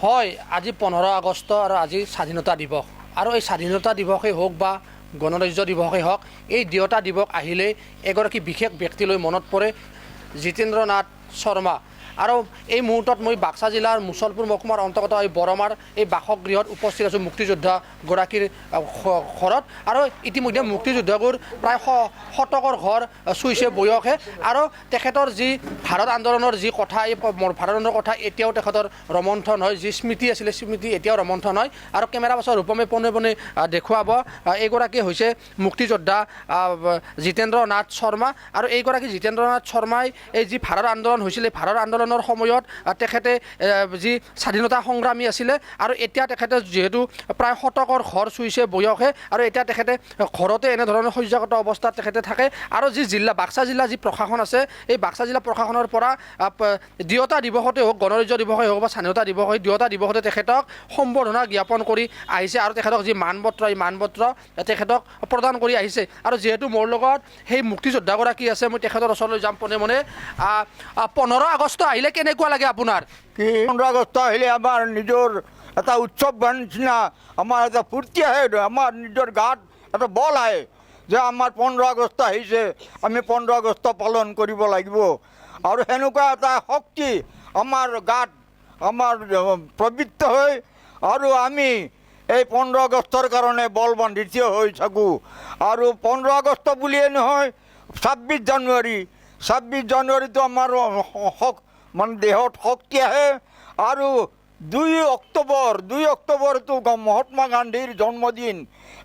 হয়, আজি 15 আগষ্ট আৰু আজি স্বাধীনতা দিৱস। আৰু এই স্বাধীনতা দিৱসেই হওক বা গণৰাজ্য দিৱসেই হওক, এই দুয়োটা দিৱস আহিলেই এগৰাকী বিশেষ ব্যক্তিলৈ মনত পৰে, জিতেন্দ্ৰ নাথ শৰ্মা। আৰু এই মুহূৰ্তত মই বাক্সা জিলাৰ মুছলপুৰ মহকুমাৰ অন্তৰ্গত এই বৰমাৰ এই বাসগৃহত উপস্থিত আছোঁ মুক্তিযোদ্ধাগৰাকীৰ ঘৰত। আৰু ইতিমধ্যে মুক্তিযোদ্ধাবোৰ প্ৰায় শতকৰ ঘৰ চুইছে বয়সে। আৰু তেখেতৰ যি ভাৰত আন্দোলনৰ যি কথা, এই ভাৰত আন্দোলনৰ কথা এতিয়াও তেখেতৰ ৰোমন্থন হয়, যি স্মৃতি আছিলে স্মৃতি এতিয়াও ৰোমন্থন হয়। আৰু কেমেৰা পাছৰ ৰূপমে পোনে পোনে দেখুৱাব, এইগৰাকী হৈছে মুক্তিযোদ্ধা জিতেন্দ্ৰ নাথ শৰ্মা। আৰু এইগৰাকী জিতেন্দ্ৰ নাথ শৰ্মাই এই যি ভাৰত আন্দোলন হৈছিলে, ভাৰত আন্দোলনৰ সময়ত তেখেতে যি স্বাধীনতা সংগ্ৰামী আছিলে। আৰু এতিয়া তেখেতে যিহেতু প্ৰায় শতকৰ ঘৰ চুইছে বয়সে, আৰু এতিয়া তেখেতে ঘৰতে এনেধৰণৰ শয্যাগত অৱস্থাত তেখেতে থাকে। আৰু যি জিলা বাক্সা জিলা যি প্ৰশাসন আছে, এই বাক্সা জিলা প্ৰশাসনৰ পৰা দুয়োটা দিৱসতে হওক, গণৰাজ্য দিৱসেই হওক বা স্বাধীনতা দিৱস, এই দুয়োটা দিৱসতে তেখেতক সম্বৰ্ধনা জ্ঞাপন কৰি আহিছে। আৰু তেখেতক যি মানপত্ৰ, এই মানপত্ৰ তেখেতক প্ৰদান কৰি আহিছে। আৰু যিহেতু মোৰ লগত সেই মুক্তিযোদ্ধাগৰাকী আছে, মই তেখেতৰ ওচৰলৈ যাম পোনে পোনে। 15 আগষ্ট আহিলে কেনেকুৱা লাগে আপোনাৰ? 15 আগষ্ট আহিলে আমাৰ নিজৰ এটা উৎসৱ নিচিনা, আমাৰ এটা ফূৰ্তি আহে, আমাৰ নিজৰ গাত এটা বল আহে যে আমাৰ 15 আগষ্ট আহিছে, আমি 15 আগষ্ট পালন কৰিব লাগিব। আৰু সেনেকুৱা এটা শক্তি আমাৰ গাত আমাৰ প্ৰবৃত্ত হয়। আৰু আমি এই 15 আগষ্টৰ কাৰণে বল বান্ধি থিয় হৈ থাকোঁ। আৰু 15 আগষ্ট বুলিয়ে নহয়, 26 জানুৱাৰীটো আমাৰ মানে দেহত শক্তি আহে। আৰু 2 অক্টোবৰটো মহাত্মা গান্ধীৰ জন্মদিন।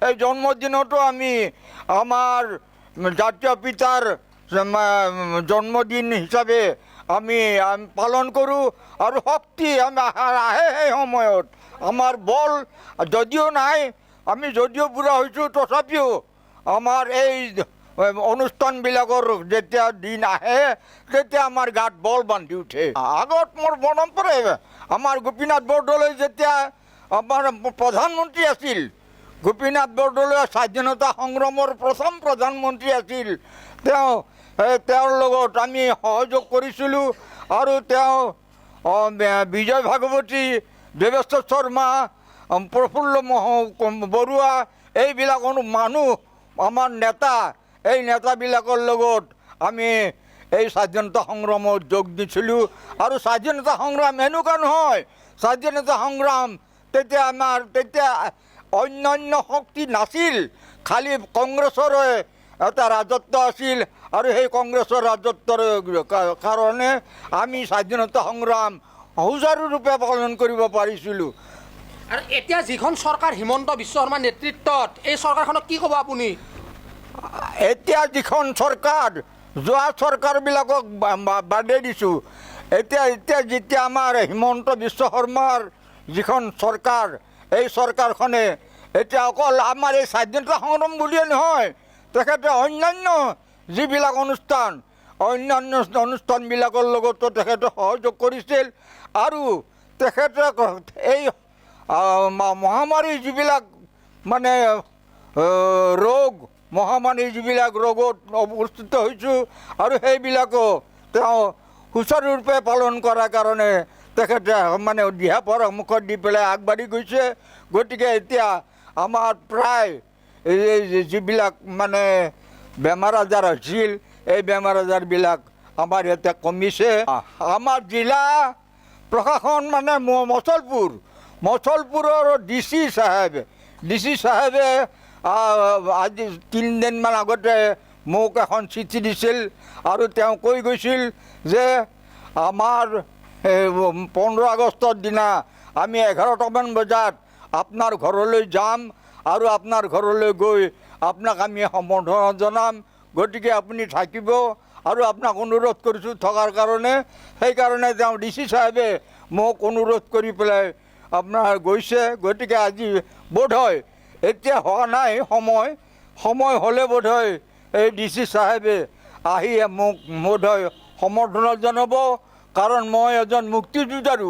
এই জন্মদিনতো আমি আমাৰ জাতীয় পিতাৰ জন্মদিন হিচাপে আমি পালন কৰোঁ। আৰু শক্তি আহে সেই সময়ত, আমাৰ বল যদিও নাই, আমি যদিও বুঢ়া হৈছোঁ, তথাপিও আমাৰ এই অনুষ্ঠানবিলাকৰ যেতিয়া দিন আহে, তেতিয়া আমাৰ গাত বল বান্ধি উঠে। আগত মোৰ মনত পৰে, আমাৰ গোপীনাথ বৰদলৈ যেতিয়া আমাৰ প্ৰধানমন্ত্ৰী আছিল, গোপীনাথ বৰদলৈ স্বাধীনতা সংগ্ৰামৰ প্ৰথম প্ৰধানমন্ত্ৰী আছিল। তেওঁৰ লগত আমি সহযোগ কৰিছিলোঁ। আৰু তেওঁ বিজয় ভাগৱতী, দেৱেশ্বৰ শৰ্মা, প্ৰফুল্ল বৰুৱা, এইবিলাক মানুহ আমাৰ নেতা, এই নেতাবিলাকৰ লগত আমি এই স্বাধীনতা সংগ্ৰামত যোগ দিছিলোঁ। আৰু স্বাধীনতা সংগ্ৰাম এনেকুৱা নহয়, স্বাধীনতা সংগ্ৰাম তেতিয়া অন্যান্য শক্তি নাছিল, খালি কংগ্ৰেছৰে এটা ৰাজত্ব আছিল। আৰু সেই কংগ্ৰেছৰ ৰাজত্বৰ কাৰণে আমি স্বাধীনতা সংগ্ৰাম সুচাৰুৰূপে পালন কৰিব পাৰিছিলোঁ। আৰু এতিয়া যিখন চৰকাৰ হিমন্ত বিশ্ব শৰ্মাৰ নেতৃত্বত, এই চৰকাৰখনক কি ক'ব আপুনি? এতিয়া যিখন চৰকাৰ, যোৱা চৰকাৰবিলাকক বাদেই দিছোঁ, এতিয়া যেতিয়া আমাৰ হিমন্ত বিশ্ব শৰ্মাৰ যিখন চৰকাৰ, এই চৰকাৰখনে এতিয়া অকল আমাৰ এই স্বাধীনতা সংগ্ৰাম বুলিয়ে নহয়, তেখেতে অন্যান্য যিবিলাক অন্যান্য অনুষ্ঠানবিলাকৰ লগতো তেখেতে সহযোগ কৰিছিল। আৰু তেখেতে এই মহামাৰী যিবিলাক মানে মহামাৰীৰ যিবিলাক ৰোগত অৱস্থিত হৈছোঁ, আৰু সেইবিলাকো তেওঁ সুচাৰুৰূপে পালন কৰাৰ কাৰণে তেখেতে মানে দিহা পৰামৰ্শ দি পেলাই আগবাঢ়ি গৈছে। গতিকে এতিয়া আমাৰ প্ৰায় এই যিবিলাক মানে বেমাৰ আজাৰ হৈছিল, এই বেমাৰ আজাৰবিলাক আমাৰ ইয়াতে কমিছে। আমাৰ জিলা প্ৰশাসন মানে মচলপুৰৰ ডিচি চাহেবে আজি 3 দিনমান আগতে মোক এখন চিঠি দিছিল। আৰু তেওঁ কৈ গৈছিল যে আমাৰ 15 আগষ্টৰ দিনা আমি 11টামান বজাত আপোনাৰ ঘৰলৈ যাম, আৰু আপোনাৰ ঘৰলৈ গৈ আপোনাক আমি সম্বৰ্ধনা জনাম। গতিকে আপুনি থাকিব, আৰু আপোনাক অনুৰোধ কৰিছোঁ থকাৰ কাৰণে। সেইকাৰণে তেওঁ ডিচি চাহেবে মোক অনুৰোধ কৰি পেলাই আপোনাৰ গৈছে। গতিকে আজি বোধহয়, এতিয়া হোৱা নাই সময় হ'লে বোধহয় এই ডিচি চাহেবে আহি মোক বোধহয় সম্বৰ্ধনা জনাব। কাৰণ মই এজন মুক্তিযুঁজাৰু,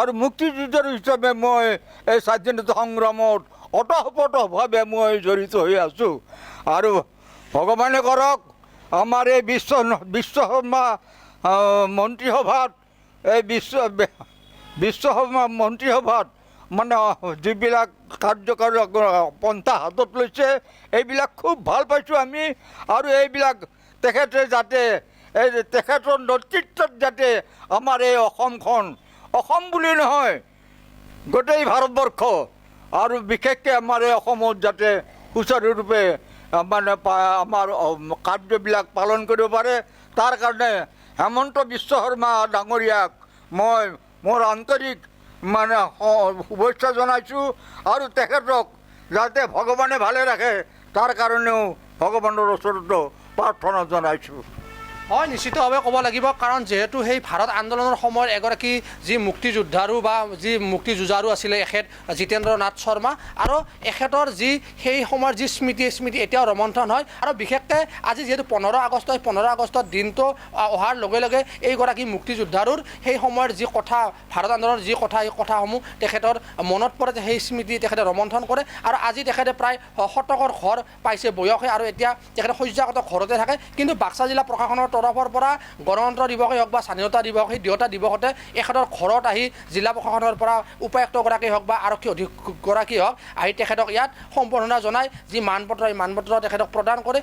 আৰু মুক্তিযুঁজাৰু হিচাপে মই এই স্বাধীনতা সংগ্ৰামত ওতঃপ্ৰোতভাৱে মই জড়িত হৈ আছোঁ। আৰু ভগৱানে কৰক আমাৰ এই বিশ্ব শৰ্মা মন্ত্ৰীসভাত এই বিশ্বসভা মন্ত্ৰীসভাত মানে যিবিলাক কাৰ্যকৰী পন্থা হাতত লৈছে এইবিলাক খুব ভাল পাইছোঁ আমি। আৰু এইবিলাক তেখেতে যাতে এই তেখেতৰ নেতৃত্বত যাতে আমাৰ এই অসমখন, অসম বুলি নহয় গোটেই ভাৰতবৰ্ষ আৰু বিশেষকৈ আমাৰ এই অসমত যাতে সুচাৰুৰূপে মানে আমাৰ কাৰ্যবিলাক পালন কৰিব পাৰে, তাৰ কাৰণে হেমন্ত বিশ্ব শৰ্মা ডাঙৰীয়াক মই মোৰ আন্তৰিক মানে শুভেচ্ছা জনাইছোঁ। আৰু তেখেতক যাতে ভগৱানে ভালে ৰাখে তাৰ কাৰণেও ভগৱানৰ ওচৰতো প্ৰাৰ্থনা জনাইছোঁ। হয়, নিশ্চিতভাৱে ক'ব লাগিব, কাৰণ যিহেতু সেই ভাৰত আন্দোলনৰ সময়ত এগৰাকী যি মুক্তিযোদ্ধাৰো বা যি মুক্তিযুঁজাৰু আছিলে এখেত জিতেন্দ্ৰ নাথ শৰ্মা, আৰু এখেতৰ যি সেই সময়ৰ যি স্মৃতি এতিয়াও ৰোমন্থন হয়। আৰু বিশেষকৈ আজি যিহেতু 15 আগষ্ট, এই 15 আগষ্টৰ দিনটো অহাৰ লগে লগে এইগৰাকী মুক্তিযোদ্ধাৰুৰ সেই সময়ৰ যি কথা, ভাৰত আন্দোলনৰ যি কথা, এই কথাসমূহ তেখেতৰ মনত পৰে, সেই স্মৃতি তেখেতে ৰোমন্থন কৰে। আৰু আজি তেখেতে প্ৰায় শতকৰ ঘৰ পাইছে বয়সে, আৰু এতিয়া তেখেতে শয্যাগত ঘৰতে থাকে। কিন্তু বাক্সা জিলা প্ৰশাসনৰ তৰফৰ পৰা গণতন্ত্ৰ দিৱসেই হওক বা স্বাধীনতা দিৱস, সেই দুয়োটা দিৱসতে এখেতৰ ঘৰত আহি জিলা প্ৰশাসনৰ পৰা উপায়ুক্তগৰাকী হওক বা আৰক্ষী অধীক্ষকগৰাকী হওক আহি তেখেতক ইয়াত সম্বৰ্ধনা জনাই যি মানপত্ৰ, এই মানপত্ৰ তেখেতক প্ৰদান কৰে।